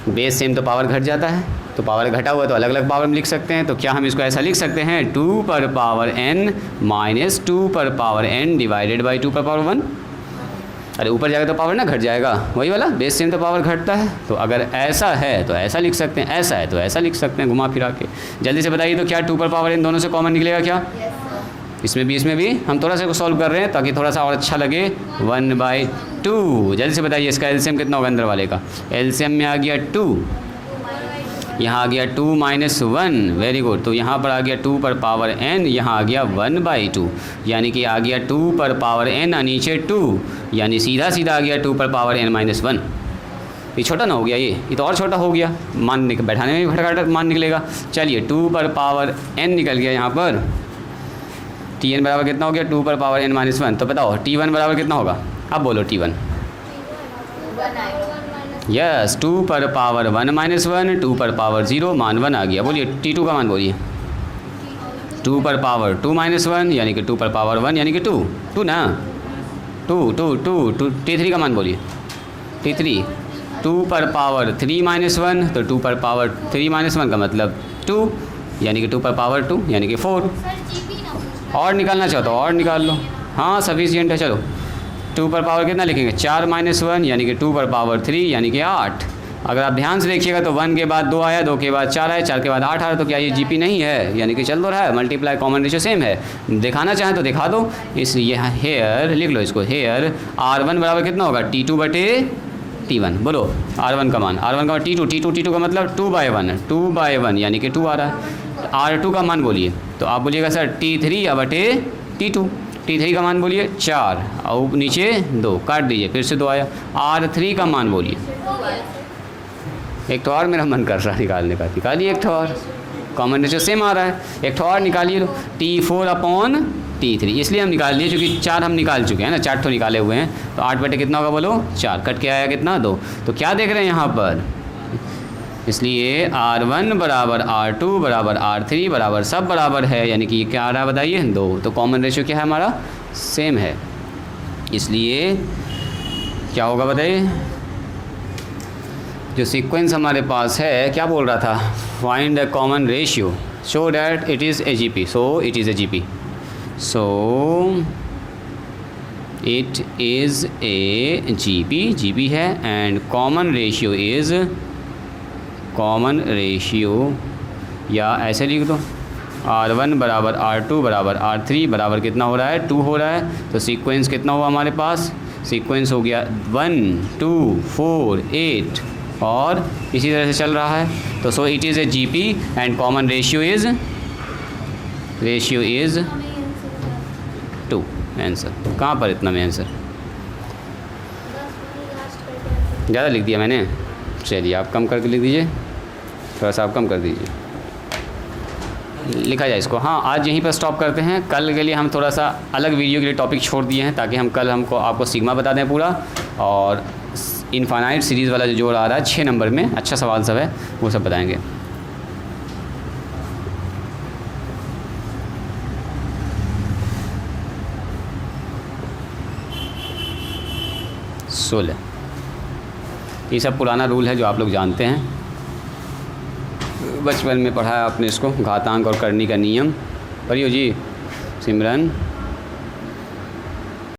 बेस सेम तो पावर घट जाता है, तो पावर घटा हुआ तो अलग अलग पावर में लिख सकते हैं। तो क्या हम इसको ऐसा लिख सकते हैं, 2 पर पावर n -2 पर पावर n डिवाइडेड बाई 2 पर पावर 1। अरे ऊपर जाएगा तो पावर ना घट जाएगा, वही वाला बेस सेम तो पावर घटता है। तो अगर ऐसा है तो ऐसा लिख सकते हैं, ऐसा है तो ऐसा लिख सकते हैं, घुमा फिरा के। जल्दी से बताइए तो क्या 2 पर पावर n दोनों से कॉमन निकलेगा क्या, इसमें भी हम थोड़ा सा सॉल्व कर रहे हैं ताकि थोड़ा सा और अच्छा लगे। 1/2, जल्दी से बताइए इसका एलसीएम कितना होगा अंदर वाले का। एलसीएम में आ गया 2, यहाँ आ गया 2 -1, वेरी गुड। तो यहाँ पर आ गया 2 पर पावर n, यहाँ आ गया 1/2, यानी कि आ गया 2 पर पावर n और नीचे 2, यानी सीधा आ गया 2 पर पावर n-1। ये छोटा ना हो गया, ये तो और छोटा हो गया, मान बैठाने में भी फटाफट मान निकलेगा। चलिए 2 पर पावर n निकल गया यहाँ पर। Tn बराबर कितना हो गया, 2 पर पावर n-1। तो बताओ T1 बराबर कितना होगा, अब बोलो T1। यस, 2 पर पावर 1 माइनस 1, 2 पर पावर 0, मान 1 आ गया। बोलिए T2 का मान बोलिए। 2 पर पावर 2 माइनस 1 यानी कि 2 पर पावर 1 यानी कि 2 ना, 2 T3 का मान बोलिए। T3 2 पर पावर 3 माइनस 1, तो 2 पर पावर 3 माइनस 1 का मतलब 2 यानी कि 2 पर पावर 2 यानी कि 4। और निकालना चाहो तो और निकाल लो, हाँ सफिशिएंट है। चलो 2 पर पावर कितना लिखेंगे, 4 माइनस 1 यानी कि 2 पर पावर 3 यानी कि 8। अगर आप ध्यान से देखिएगा तो 1 के बाद 2 आया, 2 के बाद 4 आया, 4 के बाद 8 आया, तो क्या ये जीपी नहीं है, यानी कि चल तो रहा है, मल्टीप्लाई कॉमन रेशियो सेम है। दिखाना चाहें तो दिखा दो। इसलिए हेयर लिख लो इसको, हेयर R1 बराबर कितना होगा, T2 बटे T1। बोलो R1 का मान, R1 का मान T2 का मतलब 2/1 यानी कि 2 आ रहा है। R2 का मान बोलिए, तो आप बोलिएगा सर T3 बटे T2। T3 का मान बोलिए 4 और नीचे 2 काट दीजिए, फिर से 2 आया। R3 का मान बोलिए। एक तो और मेरा मन कर रहा है निकालने का, निकालिए एक तो और, कॉमन रेशियो सेम आ रहा है, एक तो और निकालिए लो। T4/T3 इसलिए हम निकाल लिए क्योंकि 4 हम निकाल चुके हैं ना, 4 तो निकाले हुए हैं। तो 8 बटे कितना होगा बोलो, 4, कट के आया कितना, 2। तो क्या देख रहे हैं यहाँ पर, इसलिए R1 बराबर R2 बराबर R3 बराबर सब बराबर है, यानी कि ये क्या आ रहा है बताइए, 2। तो कॉमन रेशियो क्या है हमारा, सेम है। इसलिए क्या होगा बताइए, जो सीक्वेंस हमारे पास है क्या बोल रहा था, find the common ratio show that it is a GP, so it is a GP, so it is a GP है। एंड कॉमन रेशियो या ऐसे लिख दो, R1 बराबर R2 बराबर R3 बराबर कितना हो रहा है, 2 हो रहा है। तो सीक्वेंस कितना हुआ हमारे पास, सीक्वेंस हो गया 1 2 4 8 और इसी तरह से चल रहा है। तो so it is a GP and common ratio is 2। Answer कहाँ पर, इतना में आंसर ज़्यादा लिख दिया मैंने, चलिए आप कम करके लिख दीजिए, थोड़ा सा आप कम कर दीजिए, लिखा जाए इसको। हाँ आज यहीं पर स्टॉप करते हैं, कल के लिए हम थोड़ा सा अलग वीडियो के लिए टॉपिक छोड़ दिए हैं ताकि हम कल आपको सिग्मा बता दें पूरा, और इनफाइनाइट सीरीज़ वाला जो जोड़ आ रहा है 6 नंबर में, अच्छा सवाल सब है, वो सब बताएंगे। ये सब पुराना रूल है जो आप लोग जानते हैं, बचपन में पढ़ा है आपने इसको, घातांक और करनी का नियम। पढ़ियो जी सिमरन।